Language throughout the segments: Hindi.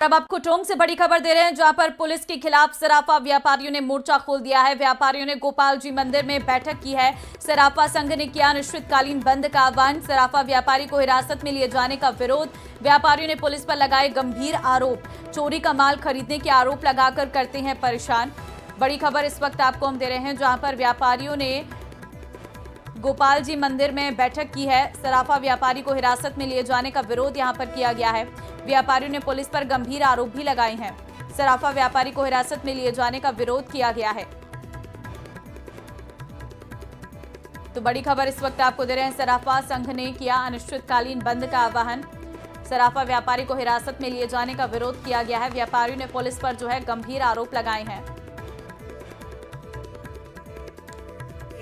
अब आपको टोंक से बड़ी खबर दे रहे हैं, जहां पर पुलिस के खिलाफ सराफा व्यापारियों ने मोर्चा खोल दिया है। व्यापारियों ने गोपाल जी मंदिर में बैठक की है। सराफा संघ ने किया अनिश्चितकालीन बंद का आह्वान। सराफा व्यापारी को हिरासत में लिए जाने का विरोध। व्यापारियों ने पुलिस पर लगाए गंभीर आरोप। चोरी का माल खरीदने के आरोप लगाकर करते हैं परेशान। बड़ी खबर इस वक्त आपको हम दे रहे हैं, जहां पर व्यापारियों ने गोपाल जी मंदिर में बैठक की है। सराफा व्यापारी को हिरासत में लिए जाने का विरोध यहां पर किया गया है। व्यापारियों ने पुलिस पर गंभीर आरोप भी लगाए हैं। सराफा व्यापारी को हिरासत में लिए जाने का विरोध किया गया है। तो बड़ी खबर इस वक्त आपको दे रहे हैं, सराफा संघ ने किया अनिश्चितकालीन बंद का आह्वान। सराफा व्यापारी को हिरासत में लिए जाने का विरोध किया गया है। व्यापारियों ने पुलिस पर जो है गंभीर आरोप लगाए हैं।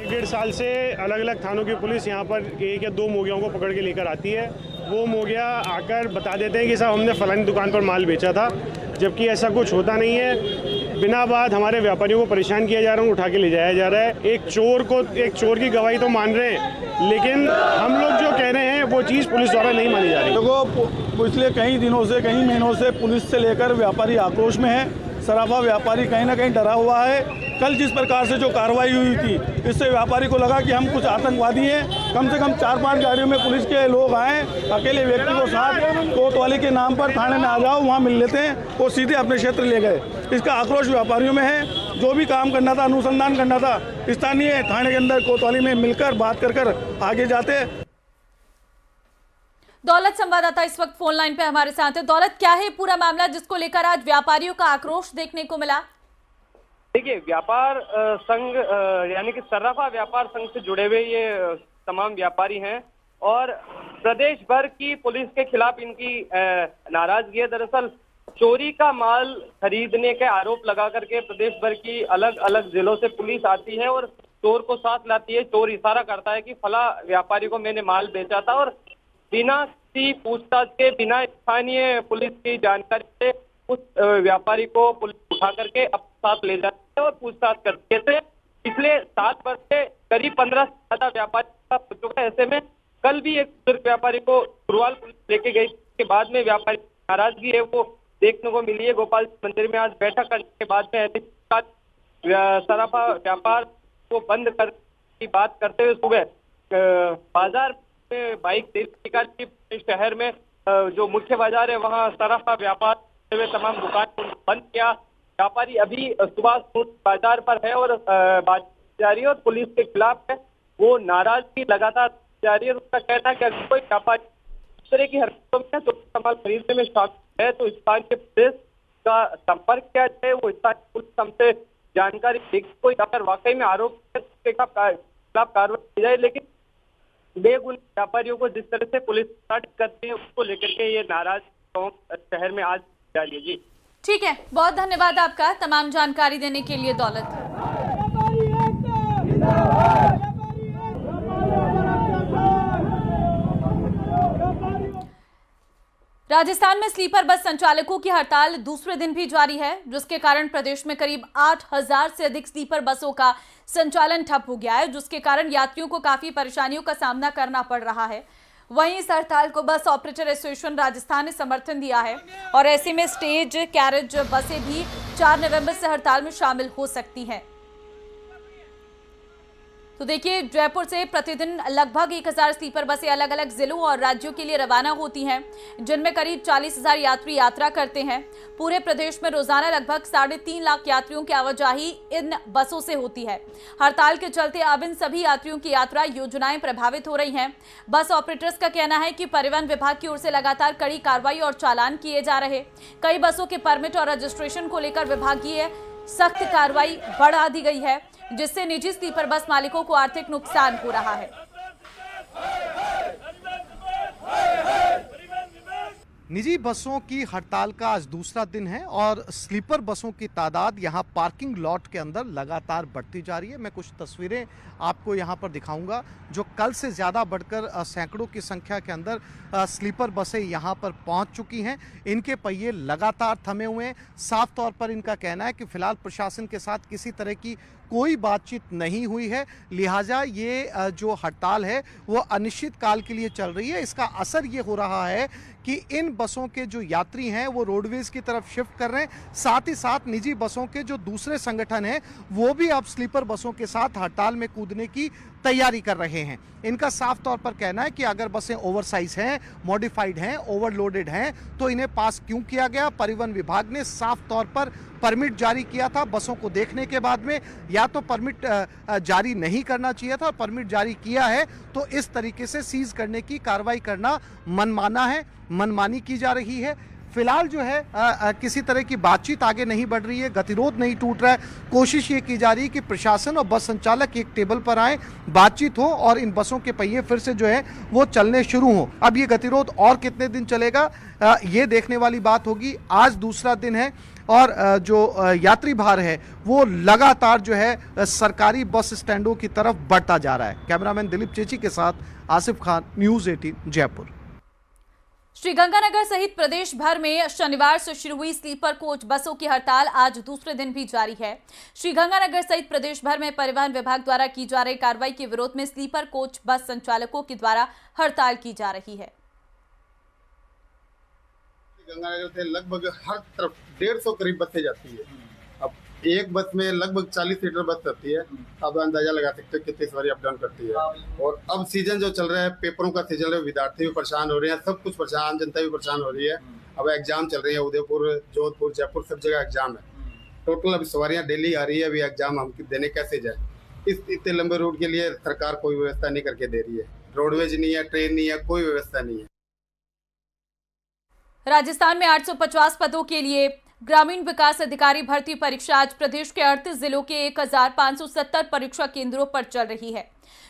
1.5 साल से अलग अलग थानों की पुलिस यहाँ पर 1 या 2 मोगियों को पकड़ के लेकर आती है। वो मोगिया आकर बता देते हैं कि साहब हमने फलानी दुकान पर माल बेचा था, जबकि ऐसा कुछ होता नहीं है। बिना बात हमारे व्यापारियों को परेशान किया जा रहा है, उठा के ले जाया जा रहा है। एक चोर की गवाही तो मान रहे हैं, लेकिन हम लोग जो कह रहे हैं वो चीज़ पुलिस द्वारा नहीं मानी जा रही। देखो, पिछले कई दिनों से, कई महीनों से पुलिस से लेकर व्यापारी आक्रोश में है। सराफा व्यापारी कहीं ना कहीं डरा हुआ है। कल जिस प्रकार से जो कार्रवाई हुई थी, इससे व्यापारी को लगा कि हम कुछ आतंकवादी हैं। कम से कम 4-5 गाड़ियों में पुलिस के लोग आए, अकेले व्यक्ति को साथ कोतवाली के नाम पर थाने में आ जाओ, वहाँ मिल लेते हैं, वो सीधे अपने क्षेत्र ले गए। इसका आक्रोश व्यापारियों में है। जो भी काम करना था, अनुसंधान करना था, स्थानीय थाने के अंदर कोतवाली में मिलकर बात कर आगे जाते। दौलत संवाददाता इस वक्त फोन लाइन पे हमारे साथ है। दौलत, क्या है पूरा मामला जिसको लेकर आज व्यापारियों का आक्रोश देखने को मिला? देखिए, व्यापार संघ यानी कि सराफा व्यापार संघ से जुड़े हुए ये तमाम व्यापारी हैं और प्रदेश भर की पुलिस के खिलाफ इनकी नाराजगी है। दरअसल चोरी का माल खरीदने के आरोप लगा करके प्रदेश भर की अलग अलग जिलों से पुलिस आती है और चोर को साथ लाती है। चोर इशारा करता है कि फला व्यापारी को मैंने माल बेचा था और बिना किसी पूछताछ के, बिना स्थानीय पुलिस की जानकारी से उस व्यापारी को पुलिस उठा करके अपने साथ ले जाते हैं और पूछताछ करते हैं। पिछले 7 वर्ष से करीब 15 से ज्यादा व्यापारी हो चुका है। ऐसे में कल भी एक बुजुर्ग व्यापारी को गुरुवाल पुलिस लेके गई, के बाद में व्यापारी नाराजगी है वो देखने को मिली है। गोपाल मंदिर में आज बैठक करने के बाद में सराफा व्यापार को बंद करने की बात करते हुए सुबह बाजार में बाइक निकाली। शहर में जो मुख्य बाजार है वहाँ सराफा व्यापार तमाम दुकान बंद किया। व्यापारी अभी सुबह बाजार पर है और बात जारी है और पुलिस के खिलाफ है वो नाराजगी लगातार जारी है। उसका कहना है कि अगर कोई व्यापारी इस तरह की हरकतों में तो सामान खरीदने में शामिल है तो स्थानीय पुलिस का संपर्क किया जाए। वो स्थानीय पुलिस हमसे जानकारी देगी, कोई अगर वाकई में आरोप है उसके खिलाफ कार्रवाई की जाए। लेकिन बेगुनाह व्यापारियों को जिस तरह से पुलिस करती है उसको लेकर के ये नाराज शहर में आज जारी है। जी ठीक है, बहुत धन्यवाद आपका तमाम जानकारी देने के लिए दौलत। राजस्थान में स्लीपर बस संचालकों की हड़ताल दूसरे दिन भी जारी है, जिसके कारण प्रदेश में करीब 8000 से अधिक स्लीपर बसों का संचालन ठप हो गया है, जिसके कारण यात्रियों को काफी परेशानियों का सामना करना पड़ रहा है। वहीं इस हड़ताल को बस ऑपरेटर एसोसिएशन राजस्थान ने समर्थन दिया है और ऐसे में स्टेज कैरेज बसें भी 4 नवंबर से हड़ताल में शामिल हो सकती हैं। तो देखिए, जयपुर से प्रतिदिन लगभग 1000 स्लीपर बसें अलग अलग जिलों और राज्यों के लिए रवाना होती हैं, जिनमें करीब 40,000 यात्री यात्रा करते हैं। पूरे प्रदेश में रोजाना लगभग 3.5 लाख यात्रियों की आवाजाही इन बसों से होती है। हड़ताल के चलते अब इन सभी यात्रियों की यात्रा योजनाएं प्रभावित हो रही हैं। बस ऑपरेटर्स का कहना है कि परिवहन विभाग की ओर से लगातार कड़ी कार्रवाई और चालान किए जा रहे। कई बसों के परमिट और रजिस्ट्रेशन को लेकर विभागीय सख्त कार्रवाई बढ़ा दी गई है, जिससे निजी स्लीपर बस मालिकों को आर्थिक नुकसान हो रहा है। निजी बसों की हड़ताल का आज दूसरा दिन है और स्लीपर बसों की तादाद यहां पार्किंग लॉट के अंदर लगातार बढ़ती जा रही है। मैं कुछ तस्वीरें आपको यहां पर दिखाऊंगा जो कल से ज़्यादा बढ़कर सैकड़ों की संख्या के अंदर स्लीपर बसें यहां पर पहुंच चुकी हैं। इनके पहिए लगातार थमे हुए हैं। साफ तौर पर इनका कहना है कि फिलहाल प्रशासन के साथ किसी तरह की कोई बातचीत नहीं हुई है। लिहाजा ये जो हड़ताल है वो अनिश्चित काल के लिए चल रही है। इसका असर ये हो रहा है कि इन बसों के जो यात्री हैं वो रोडवेज की तरफ शिफ्ट कर रहे हैं। साथ ही साथ निजी बसों के जो दूसरे संगठन हैं वो भी अब स्लीपर बसों के साथ हड़ताल में कूदने की तैयारी कर रहे हैं। इनका साफ तौर पर कहना है कि अगर बसें ओवरसाइज हैं, मॉडिफाइड हैं, ओवरलोडेड हैं तो इन्हें पास क्यों किया गया। परिवहन विभाग ने साफ तौर पर परमिट जारी किया था। बसों को देखने के बाद में या तो परमिट जारी नहीं करना चाहिए था, परमिट जारी किया है तो इस तरीके से सीज करने की कार्रवाई करना मनमाना है, मनमानी की जा रही है। फिलहाल जो है किसी तरह की बातचीत आगे नहीं बढ़ रही है, गतिरोध नहीं टूट रहा है। कोशिश ये की जा रही है कि प्रशासन और बस संचालक एक टेबल पर आए, बातचीत हो और इन बसों के पहिए फिर से जो है वो चलने शुरू हो। अब ये गतिरोध और कितने दिन चलेगा ये देखने वाली बात होगी। आज दूसरा दिन है और जो यात्री भार है वो लगातार जो है सरकारी बस स्टैंडों की तरफ बढ़ता जा रहा है। कैमरामैन दिलीप चेची के साथ आसिफ खान, न्यूज़ 18 जयपुर। श्रीगंगानगर सहित प्रदेश भर में शनिवार से शुरू हुई स्लीपर कोच बसों की हड़ताल आज दूसरे दिन भी जारी है। श्रीगंगानगर सहित प्रदेश भर में परिवहन विभाग द्वारा की जा रही कार्रवाई के विरोध में स्लीपर कोच बस संचालकों के द्वारा हड़ताल की जा रही है। गंगानगर से लगभग हर तरफ 150 करीब बसें जाती है। अब एक बस में लगभग 40 सीटर बस रहती है। अब अंदाजा लगा सकते हो कितनी सवारी अप डाउन करती है। और अब सीजन जो चल रहा है, पेपरों का सीजन है, विद्यार्थी भी परेशान हो रहे हैं, सब कुछ परेशान, आम जनता भी परेशान हो रही है। अब एग्जाम चल रही है, उदयपुर, जोधपुर, जयपुर, सब जगह एग्जाम है। टोटल अब सवारियाँ डेली आ रही है, अभी एग्जाम हम देने कैसे जाए। इस इतने लंबे रूट के लिए सरकार कोई व्यवस्था नहीं करके दे रही है। रोडवेज नहीं है, ट्रेन नहीं है, कोई व्यवस्था नहीं है। राजस्थान में 850 पदों के लिए ग्रामीण विकास अधिकारी भर्ती परीक्षा आज प्रदेश के 38 जिलों के 1570 परीक्षा केंद्रों पर चल रही है,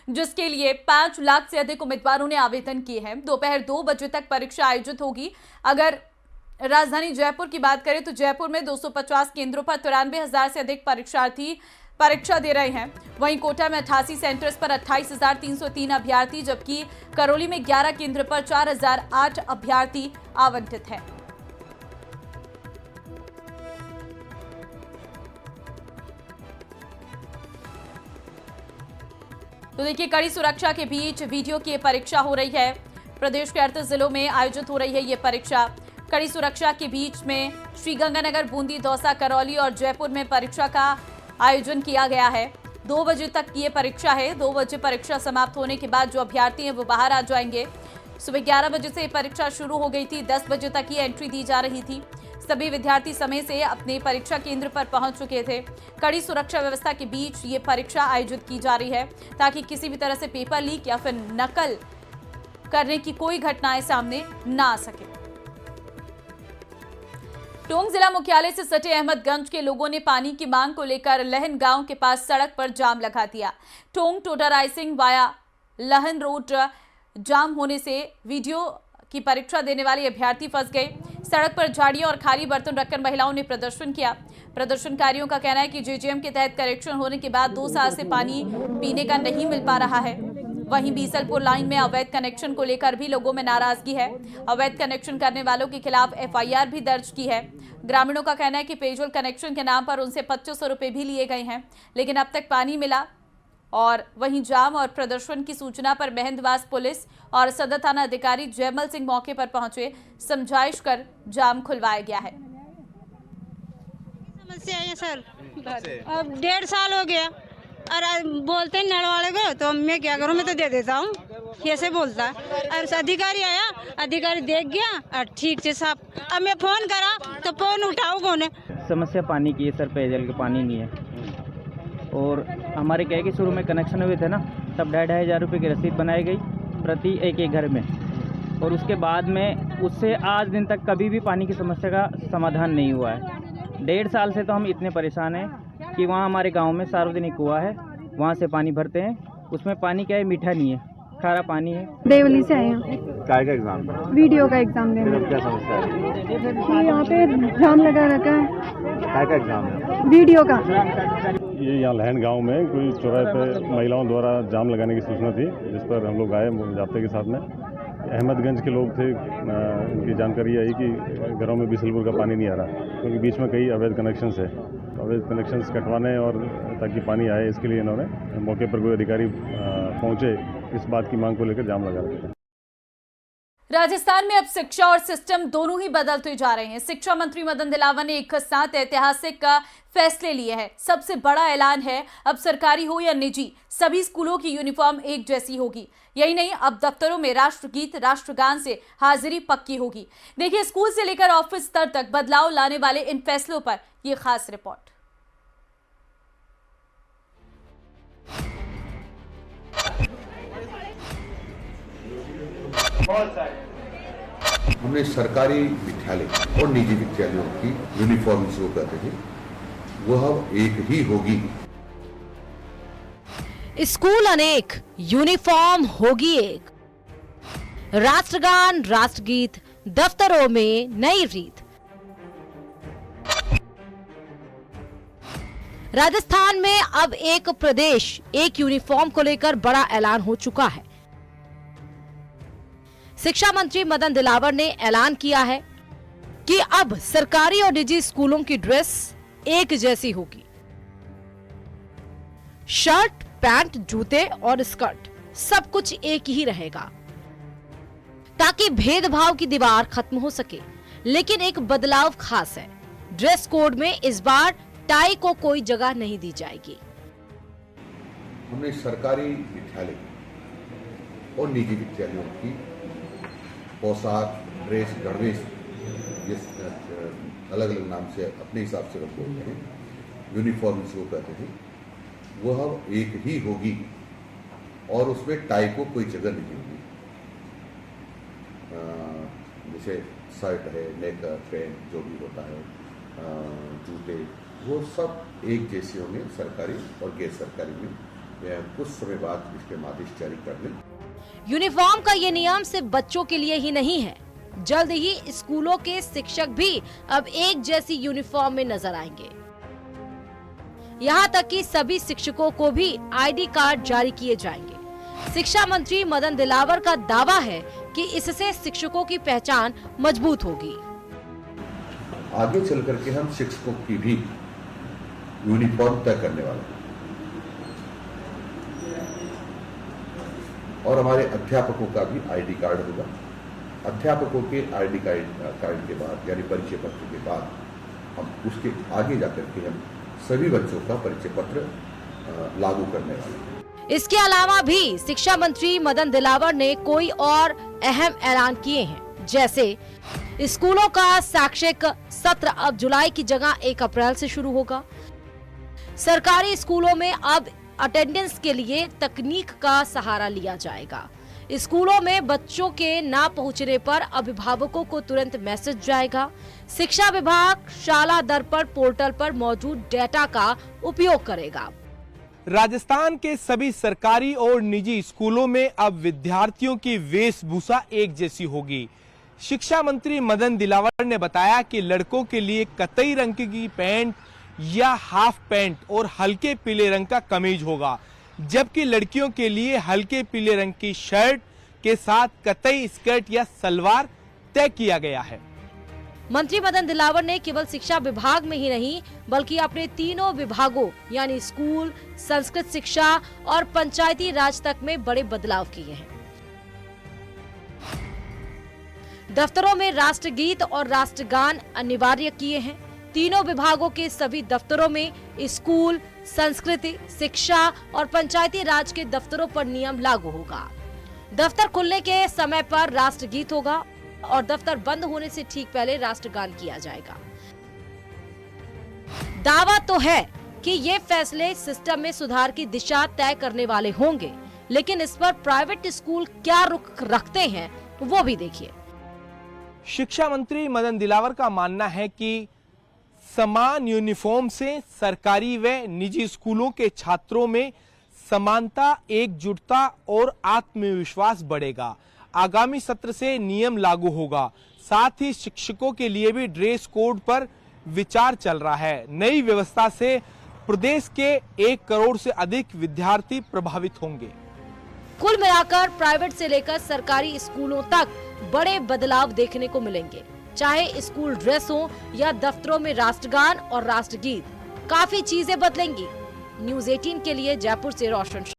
जिसके लिए 5 लाख से अधिक उम्मीदवारों ने आवेदन किए हैं। दोपहर 2 बजे तक परीक्षा आयोजित होगी। अगर राजधानी जयपुर की बात करें तो जयपुर में 250 केंद्रों पर 93,000 से अधिक परीक्षार्थी परीक्षा दे रहे हैं। वहीं कोटा में 88 सेंटर्स पर 28,303 अभ्यर्थी, जबकि करौली में 11 केंद्र पर 4,008 अभ्यर्थी आवंटित हैं। तो देखिए, कड़ी सुरक्षा के बीच वीडियो की परीक्षा हो रही है। प्रदेश के 38 जिलों में आयोजित हो रही है ये परीक्षा। कड़ी सुरक्षा के बीच में श्रीगंगानगर, बूंदी, दौसा, करौली और जयपुर में परीक्षा का आयोजन किया गया है। 2 बजे तक ये परीक्षा है। 2 बजे परीक्षा समाप्त होने के बाद जो अभ्यर्थी हैं वो बाहर आ जाएंगे। सुबह 11 बजे से परीक्षा शुरू हो गई थी। 10 बजे तक ये एंट्री दी जा रही थी। सभी विद्यार्थी समय से अपने परीक्षा केंद्र पर पहुंच चुके थे। कड़ी सुरक्षा व्यवस्था के बीच ये परीक्षा आयोजित की जा रही है ताकि किसी भी तरह से पेपर लीक या फिर नकल करने की कोई घटनाएं सामने ना आ सके। टोंक जिला मुख्यालय से सटे अहमदगंज के लोगों ने पानी की मांग को लेकर लहन गांव के पास सड़क पर जाम लगा दिया। टोंक टोडा रायसिंग वाया लहन रोड जाम होने से वीडियो की परीक्षा देने वाले अभ्यर्थी फंस गए। सड़क पर झाड़ियां और खाली बर्तन रखकर महिलाओं ने प्रदर्शन किया। प्रदर्शनकारियों का कहना है कि जेजेएम के तहत कनेक्शन होने के बाद 2 साल से पानी पीने का नहीं मिल पा रहा है। वहीं बीसलपुर लाइन में अवैध कनेक्शन को लेकर भी लोगों में नाराजगी है। अवैध कनेक्शन करने वालों के खिलाफ एफआईआर भी दर्ज की है। ग्रामीणों का कहना है कि पेयजल कनेक्शन के नाम पर उनसे 2500 रुपए भी लिए गए हैं, लेकिन अब तक पानी मिला। और वहीं जाम और प्रदर्शन की सूचना पर मेहंदवास पुलिस और सदर थाना अधिकारी जयमल सिंह मौके पर पहुंचे। समझाइश कर जाम खुलवाया गया है। समस्या है सर, अब 1.5 साल हो गया और बोलते हैं नल वाले को, तो मैं क्या करूं, मैं तो दे देता हूं, कैसे बोलता है। और अधिकारी आया, अधिकारी देख गया और ठीक से साफ। अब मैं फोन करा तो फोन उठाओ कौन है। समस्या पानी की है सर, पेयजल का पानी नहीं है। और हमारे क्या है कि शुरू में कनेक्शन हुए थे ना, तब 2,500 रुपये की रसीद बनाई गई प्रति एक घर में। और उसके बाद में उससे आज दिन तक कभी भी पानी की समस्या का समाधान नहीं हुआ है। 1.5 साल से तो हम इतने परेशान हैं कि वहाँ हमारे गांव में सार्वजनिक कुआं है, वहाँ से पानी भरते हैं। उसमें पानी क्या है, मीठा नहीं है, खारा पानी है। देवली से आए हैं। काय का एग्जाम है? वीडियो का एग्जाम देने। क्या समस्या है? यहाँ पे जाम लगा रखा है। काय का एग्जाम है? वीडियो का। ये यहाँ लहन गांव में कोई चौराहे पे महिलाओं द्वारा जाम लगाने की सूचना थी, जिस पर हम लोग आए जाब्ते के साथ में। अहमदगंज के लोग थे, उनकी जानकारी आई कि घरों में बीसलपुर का पानी नहीं आ रहा, क्योंकि बीच में कई अवैध कनेक्शन है। अवैध कनेक्शंस कटवाने और ताकि पानी आए, इसके लिए इन्होंने मौके पर कोई अधिकारी पहुंचे, इस बात की मांग को लेकर जाम लगा रखा है। राजस्थान में अब शिक्षा और सिस्टम दोनों ही बदलते जा रहे हैं। शिक्षा मंत्री मदन दिलावर ने एक साथ ऐतिहासिक फैसले लिए हैं। सबसे बड़ा ऐलान है, अब सरकारी हो या निजी, सभी स्कूलों की यूनिफॉर्म एक जैसी होगी। यही नहीं, अब दफ्तरों में राष्ट्रगीत, राष्ट्रगान से हाजिरी पक्की होगी। देखिए, स्कूल से लेकर ऑफिस स्तर तक बदलाव लाने वाले इन फैसलों पर यह खास रिपोर्ट। हमने सरकारी विद्यालय और निजी विद्यालयों की यूनिफॉर्म जो कहते थे वह अब एक ही होगी। स्कूल अनेक, यूनिफॉर्म होगी एक। राष्ट्रगान, राष्ट्रगीत, दफ्तरों में नई रीत। राजस्थान में अब एक प्रदेश, एक यूनिफॉर्म को लेकर बड़ा ऐलान हो चुका है। शिक्षा मंत्री मदन दिलावर ने ऐलान किया है कि अब सरकारी और निजी स्कूलों की ड्रेस एक जैसी होगी। शर्ट, पैंट, जूते और स्कर्ट सब कुछ एक ही रहेगा, ताकि भेदभाव की दीवार खत्म हो सके। लेकिन एक बदलाव खास है, ड्रेस कोड में इस बार टाई को कोई जगह नहीं दी जाएगी। हमने सरकारी विद्यालय और निजी विद्यालयों की पोशाक, ड्रेस, गणवेश, जिस अलग अलग नाम से अपने हिसाब से रखते हैं, यूनिफॉर्म जो कहते थे, वह अब एक ही होगी और उसमें टाई को कोई जगह नहीं होगी। जैसे शर्ट है, नेकर, पैंट जो भी होता है, जूते, वो सब एक जैसे होंगे सरकारी और गैर सरकारी में। कुछ समय बाद इसके आदेश जारी कर लें। यूनिफॉर्म का ये नियम सिर्फ बच्चों के लिए ही नहीं है, जल्द ही स्कूलों के शिक्षक भी अब एक जैसी यूनिफॉर्म में नजर आएंगे। यहाँ तक कि सभी शिक्षकों को भी आईडी कार्ड जारी किए जाएंगे। शिक्षा मंत्री मदन दिलावर का दावा है कि इससे शिक्षकों की पहचान मजबूत होगी। आगे चल करके हम शिक्षकों की भी यूनिफॉर्म तय करने वाले हैं और हमारे अध्यापकों का भी आईडी कार्ड होगा। अध्यापकों के आईडी कार्ड के बाद, यानी परिचय पत्र के बाद, हम उसके आगे जाकर के हम सभी बच्चों का परिचय पत्र लागू करने वाले हैं। इसके अलावा भी शिक्षा मंत्री मदन दिलावर ने कोई और अहम ऐलान किए हैं, जैसे स्कूलों का शैक्षिक सत्र अब जुलाई की जगह 1 अप्रैल से शुरू होगा। सरकारी स्कूलों में अब अटेंडेंस के लिए तकनीक का सहारा लिया जाएगा। स्कूलों में बच्चों के ना पहुंचने पर अभिभावकों को तुरंत मैसेज जाएगा। शिक्षा विभाग शाला दर्पण पोर्टल पर मौजूद डेटा का उपयोग करेगा। राजस्थान के सभी सरकारी और निजी स्कूलों में अब विद्यार्थियों की वेशभूषा एक जैसी होगी। शिक्षा मंत्री मदन दिलावर ने बताया कि लड़कों के लिए कतई रंग की पैंट या हाफ पैंट और हल्के पीले रंग का कमीज होगा, जबकि लड़कियों के लिए हल्के पीले रंग की शर्ट के साथ कतई स्कर्ट या सलवार तय किया गया है। मंत्री मदन दिलावर ने केवल शिक्षा विभाग में ही नहीं बल्कि अपने तीनों विभागों यानी स्कूल, संस्कृत शिक्षा और पंचायती राज तक में बड़े बदलाव किए हैं। दफ्तरों में राष्ट्रगीत और राष्ट्रगान अनिवार्य किए हैं। तीनों विभागों के सभी दफ्तरों में स्कूल, संस्कृति, शिक्षा और पंचायती राज के दफ्तरों पर नियम लागू होगा। दफ्तर खुलने के समय पर राष्ट्रगीत होगा और दफ्तर बंद होने से ठीक पहले राष्ट्रगान किया जाएगा। दावा तो है कि ये फैसले सिस्टम में सुधार की दिशा तय करने वाले होंगे, लेकिन इस पर प्राइवेट स्कूल क्या रुख रखते हैं वो भी देखिए। शिक्षा मंत्री मदन दिलावर का मानना है कि समान यूनिफॉर्म से सरकारी व निजी स्कूलों के छात्रों में समानता, एकजुटता और आत्मविश्वास बढ़ेगा। आगामी सत्र से नियम लागू होगा। साथ ही शिक्षकों के लिए भी ड्रेस कोड पर विचार चल रहा है। नई व्यवस्था से प्रदेश के 1 करोड़ से अधिक विद्यार्थी प्रभावित होंगे। कुल मिलाकर प्राइवेट से लेकर सरकारी स्कूलों तक बड़े बदलाव देखने को मिलेंगे, चाहे स्कूल ड्रेस हो या दफ्तरों में राष्ट्रगान और राष्ट्रगीत। काफी चीजें बदलेंगी। न्यूज 18 के लिए जयपुर से रोशन।